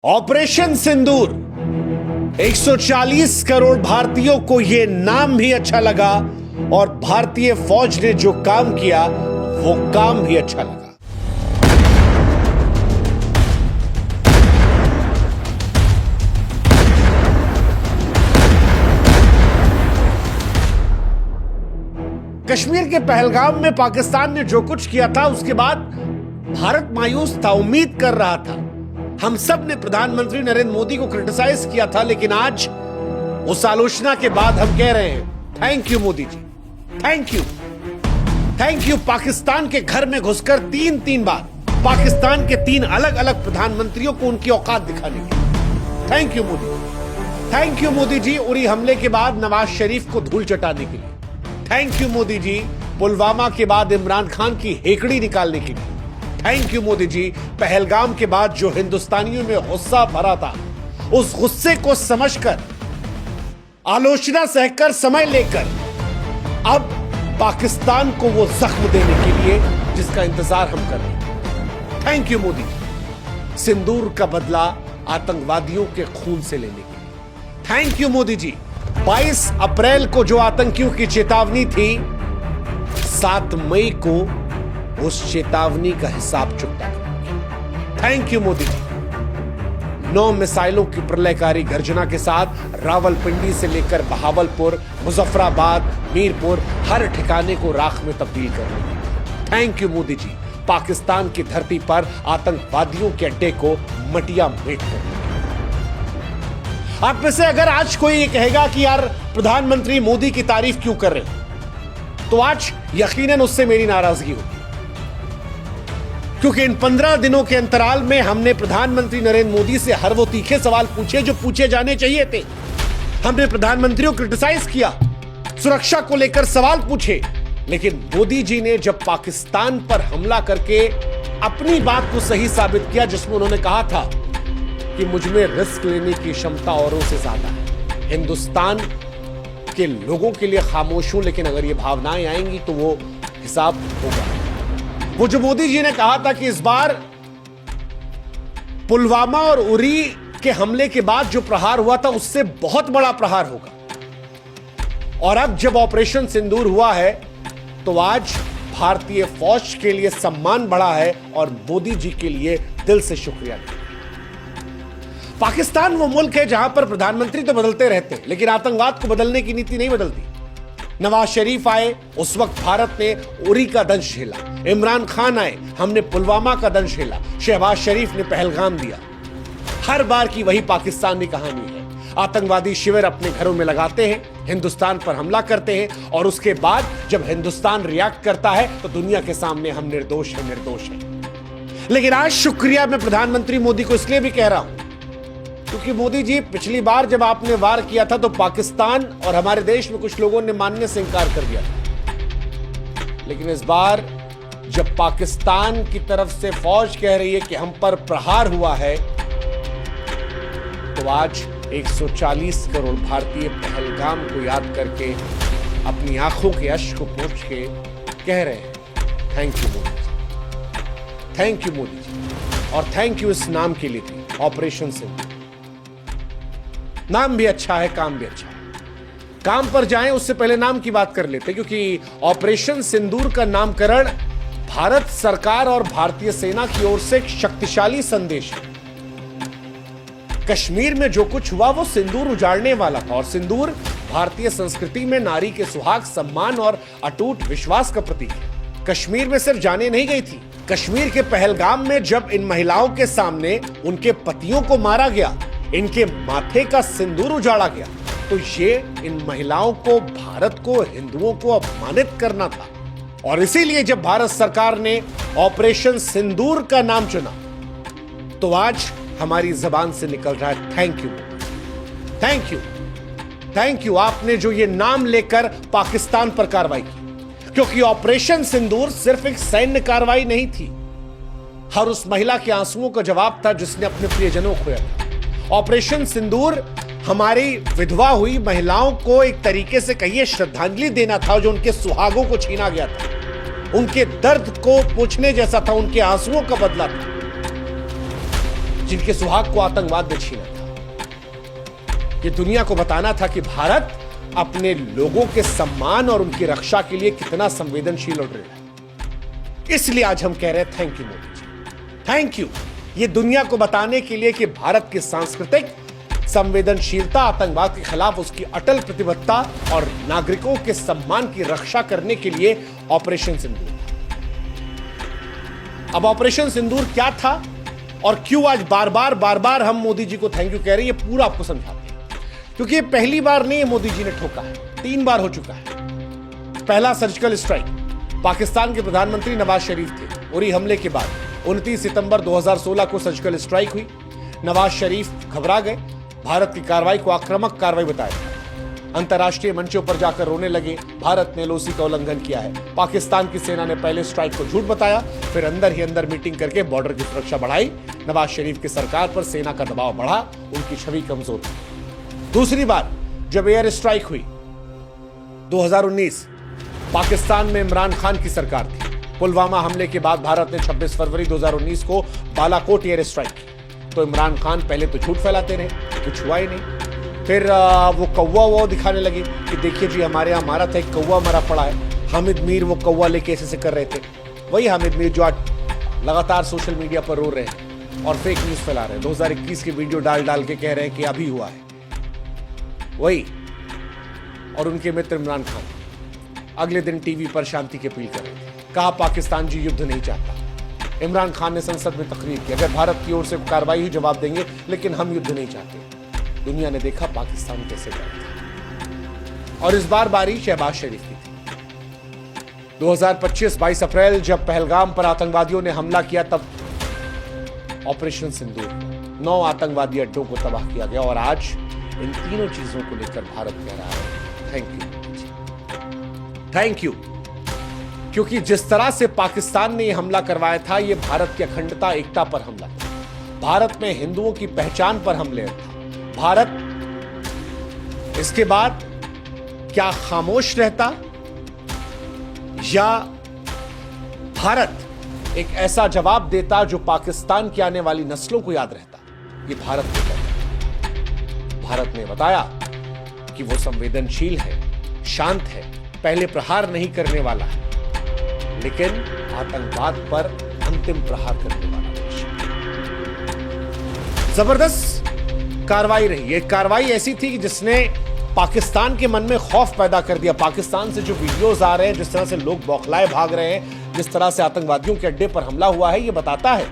Operation सिंदूर 140 करोड़ भारतीयों को यह नाम भी अच्छा लगा और भारतीय फौज ने जो काम किया वो काम भी अच्छा लगा। कश्मीर के पहलगाम में पाकिस्तान ने जो कुछ किया था उसके बाद भारत मायूस था, उम्मीद कर रहा था। हम सब ने प्रधानमंत्री नरेंद्र मोदी को क्रिटिसाइज किया था, लेकिन आज उस आलोचना के बाद हम कह रहे हैं thank you Modi ji, thank you, thank you. Pakistan के घर में घुसकर तीन बार पाकिस्तान के 3 अलग अलग प्रधानमंत्रियों को उनकी औकात दिखाने की। Thank you Modi, thank you Modi ji. Uri हमले के बाद नवाज शरीफ को धूल चटाने के लिए। थैंक यू मोदी जी। पुलवामा के बाद इमरान खान की हेकड़ी निकालने के लिए। थैंक यू मोदी जी। पहलगाम के बाद जो हिंदुस्तानियों में गुस्सा भरा था, उस गुस्से को समझकर, आलोचना सहकर, समय लेकर अब पाकिस्तान को वो जख्म देने के लिए जिसका इंतजार हम कर रहे हैं। थैंक यू मोदी जी। सिंदूर का बदला आतंकवादियों के खून से लेने के लिए। थैंक यू मोदी जी। 22 अप्रैल को जो आतंकियों की चेतावनी थी, 7 मई को उस चेतावनी का हिसाब चुकता करेंगे। थैंक यू मोदी जी। 9 मिसाइलों की प्रलयकारी गर्जना के साथ रावलपिंडी से लेकर बहावलपुर, मुजफ्फराबाद, मीरपुर, हर ठिकाने को राख में तब्दील करेंगे। थैंक यू मोदी जी। पाकिस्तान की धरती पर आतंकवादियों के अड्डे को मटिया मेट करेंगे। आप में से अगर आज कोई ये कहेगा कि यार प्रधानमंत्री मोदी की तारीफ क्यों कर रहे हो, तो आज यकीनन उससे मेरी नाराजगी होगी, क्योंकि इन 15 दिनों के अंतराल में हमने प्रधानमंत्री नरेंद्र मोदी से हर वो तीखे सवाल पूछे जो पूछे जाने चाहिए थे। हमने प्रधानमंत्री को क्रिटिसाइज किया, सुरक्षा को लेकर सवाल पूछे, लेकिन मोदी जी ने जब पाकिस्तान पर हमला करके अपनी बात को सही साबित किया, जिसमें उन्होंने कहा था कि मुझ में रिस्क लेने की क्षमता औरों से ज्यादा है, हिंदुस्तान के लोगों के लिए खामोश हूं, लेकिन अगर ये भावनाएं आएंगी तो वो हिसाब होगा। वो जो मोदी जी ने कहा था कि इस बार पुलवामा और उरी के हमले के बाद जो प्रहार हुआ था उससे बहुत बड़ा प्रहार होगा, और अब जब ऑपरेशन सिंदूर हुआ है तो आज भारतीय फौज के लिए सम्मान बढ़ा है और मोदी जी के लिए दिल से शुक्रिया। पाकिस्तान वो मुल्क है जहां पर प्रधानमंत्री तो बदलते रहते हैं, लेकिन आतंकवाद को बदलने की नीति नहीं बदलती। नवाज शरीफ आए, उस वक्त भारत ने उरी का दंश झेला। इमरान खान आए, हमने पुलवामा का दंश झेला। शहबाज शरीफ ने पहलगाम दिया। हर बार की वही पाकिस्तानी कहानी है। आतंकवादी शिविर अपने घरों में लगाते हैं, हिंदुस्तान पर हमला करते हैं, और उसके बाद जब हिंदुस्तान रिएक्ट करता है तो दुनिया के सामने हम निर्दोष हैं, निर्दोष हैं। लेकिन आज शुक्रिया मैं प्रधानमंत्री मोदी को इसलिए भी कह रहा हूं क्योंकि मोदी जी, पिछली बार जब आपने वार किया था तो पाकिस्तान और हमारे देश में कुछ लोगों ने मानने से इंकार कर दिया था, लेकिन इस बार जब पाकिस्तान की तरफ से फौज कह रही है कि हम पर प्रहार हुआ है, तो आज 140 करोड़ भारतीय पहलगाम को याद करके अपनी आंखों के अश्क को पोंछ के कह रहे हैं thank you Modi ji, thank you Modi ji. और थैंक यू इस नाम के लिए थी, ऑपरेशन सिंदूर। नाम भी अच्छा है, काम भी अच्छा है। काम पर जाएं उससे पहले नाम की बात कर लेते, क्योंकि ऑपरेशन सिंदूर का नामकरण भारत सरकार और भारतीय सेना की ओर से एक शक्तिशाली संदेश है। कश्मीर में जो कुछ हुआ वो सिंदूर उजाड़ने वाला था, और सिंदूर भारतीय संस्कृति में नारी के सुहाग, सम्मान और अटूट विश्वास का प्रतीक है। कश्मीर में सिर्फ जाने नहीं गई थी, कश्मीर के पहलगाम में जब इन महिलाओं के सामने उनके पतियों को मारा गया, इनके माथे का सिंदूर उजाड़ा गया, तो ये इन महिलाओं को, भारत को, हिंदुओं को अपमानित करना था। और इसीलिए जब भारत सरकार ने ऑपरेशन सिंदूर का नाम चुना, तो आज हमारी जबान से निकल रहा है thank you, thank you, thank you. आपने जो ये नाम लेकर पाकिस्तान पर कार्रवाई की, क्योंकि ऑपरेशन सिंदूर सिर्फ एक सैन्य कार्रवाई नहीं थी, हर उस महिला के आंसुओं का जवाब था जिसने अपने प्रियजनों को खोया था। ऑपरेशन सिंदूर हमारी विधवा हुई महिलाओं को एक तरीके से कहिए श्रद्धांजलि देना था, जो उनके सुहागों को छीना गया था, उनके दर्द को पूछने जैसा था, उनके आंसुओं का बदला था। जिनके सुहाग को आतंकवाद ने छीना था। ये दुनिया को बताना था कि भारत अपने लोगों के सम्मान और उनकी रक्षा के लिए कितना संवेदनशील और दृढ़ है। इसलिए आज हम कह रहे हैं thank you Modi ji, thank you. ये दुनिया को बताने के लिए कि भारत की सांस्कृतिक संवेदनशीलता, आतंकवाद के खिलाफ उसकी अटल प्रतिबद्धता और नागरिकों के सम्मान की रक्षा करने के लिए ऑपरेशन सिंदूर। अब ऑपरेशन सिंदूर क्या था और क्यों आज बार बार हम मोदी जी को थैंक यू कह रहे हैं, ये पूरा आपको समझाते हैं। क्योंकि ये पहली बार नहीं मोदी जी ने ठोका है, 3 बार हो चुका है। पहला सर्जिकल स्ट्राइक, पाकिस्तान के प्रधानमंत्री नवाज शरीफ थे। उरी हमले के बाद 29 सितंबर 2016 को सर्जिकल स्ट्राइक हुई। नवाज शरीफ घबरा गए, भारत की कार्रवाई को आक्रामक कार्रवाई बताया। अंतर्राष्ट्रीय मंचों पर जाकर रोने लगे, भारत ने एलओसी का उल्लंघन किया है। पाकिस्तान की सेना ने पहले स्ट्राइक को झूठ बताया, फिर अंदर ही अंदर मीटिंग करके बॉर्डर की सुरक्षा बढ़ाई। नवाज शरीफ की सरकार पर सेना का दबाव बढ़ा, उनकी छवि कमजोर हुई। दूसरी बार जब एयर स्ट्राइक हुई 2019, पाकिस्तान में इमरान खान की सरकार थी। पुलवामा हमले के बाद भारत ने 26 फरवरी 2019 को बालाकोट एयर स्ट्राइक की। तो इमरान खान पहले तो झूठ फैलाते रहे, कुछ हुआ ही नहीं। फिर वो कौवा दिखाने लगे कि देखिए जी हमारे यहाँ मारा था, एक कौवा मरा पड़ा है। हामिद मीर वो कौवा लेके ऐसे कर रहे थे, वही हामिद मीर जो आज लगातार सोशल मीडिया पर रो रहे हैं और फेक न्यूज फैला रहे हैं। 2021 की वीडियो डाल के कह रहे हैं कि अभी हुआ है, वही। और उनके मित्र इमरान खान अगले दिन टीवी पर शांति की अपील कर रहे थे, कहा पाकिस्तान जी युद्ध नहीं चाहता। इमरान खान ने संसद में तकरीर की, अगर भारत की ओर से कार्रवाई हुई जवाब देंगे, लेकिन हम युद्ध नहीं चाहते। दुनिया ने देखा पाकिस्तान कैसे डरा। और इस बार बारी शहबाज शरीफ की थी। 2025 22 अप्रैल जब पहलगाम पर आतंकवादियों ने हमला किया, तब ऑपरेशन सिंदूर 9 आतंकवादी अड्डों को तबाह किया गया। और आज इन तीनों चीजों को लेकर भारत कह रहा है थैंक यू, थैंक यू। क्योंकि जिस तरह से पाकिस्तान ने यह हमला करवाया था, यह भारत की अखंडता, एकता पर हमला था, भारत में हिंदुओं की पहचान पर हमले था। भारत इसके बाद क्या खामोश रहता, या भारत एक ऐसा जवाब देता जो पाकिस्तान की आने वाली नस्लों को याद रहता? ये भारत ने बताया। भारत ने बताया कि वो संवेदनशील है, शांत है, पहले प्रहार नहीं करने वाला है, लेकिन आतंकवाद पर अंतिम प्रहार करने वाला देश। जबरदस्त कार्रवाई रही। एक कार्रवाई ऐसी थी कि जिसने पाकिस्तान के मन में खौफ पैदा कर दिया। पाकिस्तान से जो वीडियोस आ रहे हैं, जिस तरह से लोग बौखलाए भाग रहे हैं, जिस तरह से आतंकवादियों के अड्डे पर हमला हुआ है, यह बताता है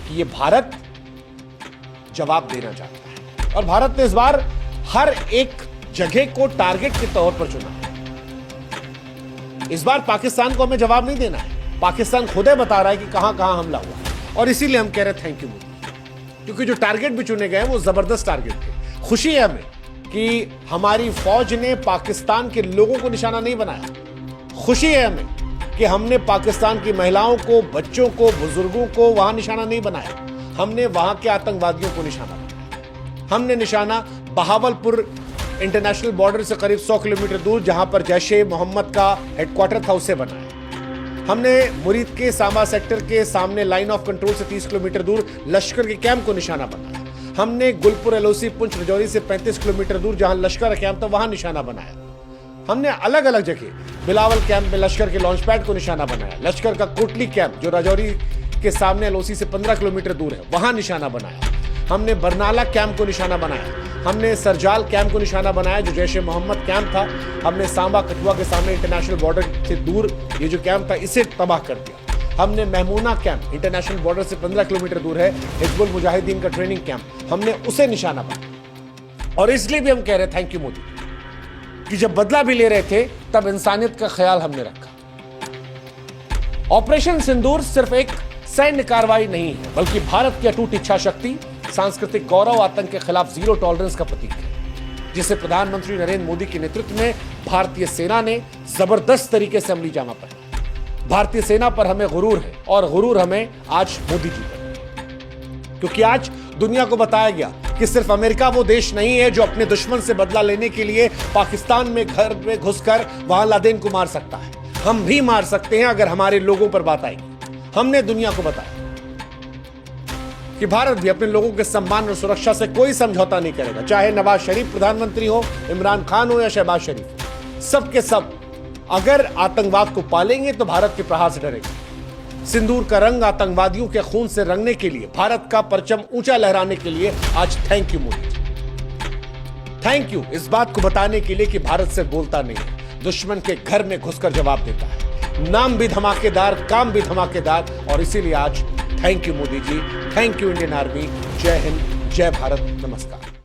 कि यह भारत जवाब देना चाहता है। और भारत ने इस बार हर एक जगह को टारगेट के तौर पर चुना। इस बार पाकिस्तान को हमें जवाब नहीं देना है, पाकिस्तान खुद ही बता रहा है कि कहां कहां हमला हुआ। और इसीलिए हम कह रहे हैं थैंक यू मोदी, क्योंकि जो टारगेट भी चुने गए वो जबरदस्त टारगेट थे। खुशी है हमें कि हमारी फौज ने पाकिस्तान के लोगों को निशाना नहीं बनाया। खुशी है हमें कि हमने पाकिस्तान की महिलाओं को, बच्चों को, बुजुर्गों को वहां निशाना नहीं बनाया। हमने वहां के आतंकवादियों को निशाना बनाया। हमने निशाना बहावलपुर इंटरनेशनल बॉर्डर से करीब 100 किलोमीटर दूर, जहां पर जैश-ए मोहम्मद का हेडक्वार्टर था, उसे बनाया। हमने मुरीद के सांबा सेक्टर के सामने लाइन ऑफ कंट्रोल से 30 किलोमीटर दूर लश्कर के कैंप को निशाना बनाया। हमने गुलपुर एलओसी पुंछ रजौरी से 35 किलोमीटर दूर जहां लश्कर का कैंप था, वहां निशाना बनाया। हमने अलग अलग जगह बिलावल कैंप में लश्कर के लॉन्च पैड को निशाना बनाया। लश्कर का कोटली कैंप जो रजौरी के सामने एलओसी से 15 किलोमीटर दूर है, वहां निशाना बनाया। हमने बरनाला कैंप को निशाना बनाया। हमने सरजाल कैंप को निशाना बनाया जो जैश-ए मोहम्मद कैंप था। हमने सांबा कठुआ के सामने इंटरनेशनल बॉर्डर से दूर ये जो कैंप था, इसे तबाह कर दिया। हमने महमूना कैंप इंटरनेशनल बॉर्डर से 15 किलोमीटर दूर है, हिजबुल मुजाहिदीन का ट्रेनिंग कैंप, हमने उसे निशाना बनाया। और इसलिए भी हम कह रहे थैंक यू मोदी कि जब बदला भी ले रहे थे तब इंसानियत का ख्याल हमने रखा। ऑपरेशन सिंदूर सिर्फ एक सैन्य कार्रवाई नहीं है, बल्कि भारत की अटूट इच्छा शक्ति, सांस्कृतिक गौरव, आतंक के खिलाफ जीरो टॉलरेंस का प्रतीक है, जिसे प्रधानमंत्री नरेंद्र मोदी के नेतृत्व में भारतीय सेना ने जबरदस्त तरीके से अमली जामा पहनाया। भारतीय सेना पर हमें गुरूर है, और गुरूर हमें आज मोदी जी पर, क्योंकि आज दुनिया को बताया गया कि सिर्फ अमेरिका वो देश नहीं है जो अपने दुश्मन से बदला लेने के लिए पाकिस्तान में घर में घुसकर वहां लादेन को मार सकता है। हम भी मार सकते हैं अगर हमारे लोगों पर बात आएगी। हमने दुनिया को बताया कि भारत भी अपने लोगों के सम्मान और सुरक्षा से कोई समझौता नहीं करेगा, चाहे नवाज शरीफ प्रधानमंत्री हो, इमरान खान हो या शहबाज शरीफ। सबके सब अगर आतंकवाद को पालेंगे तो भारत के प्रहार से डरेंगे। सिंदूर का रंग आतंकवादियों के खून से रंगने के लिए, भारत का परचम ऊंचा लहराने के लिए आज thank you Modi ji. Thank you इस बात को बताने के लिए कि भारत से बोलता नहीं है, दुश्मन के घर में घुसकर जवाब देता है। नाम भी धमाकेदार, काम भी धमाकेदार, और इसीलिए आज thank you Modi ji, thank you Indian army. जय हिंद, जय भारत, नमस्कार।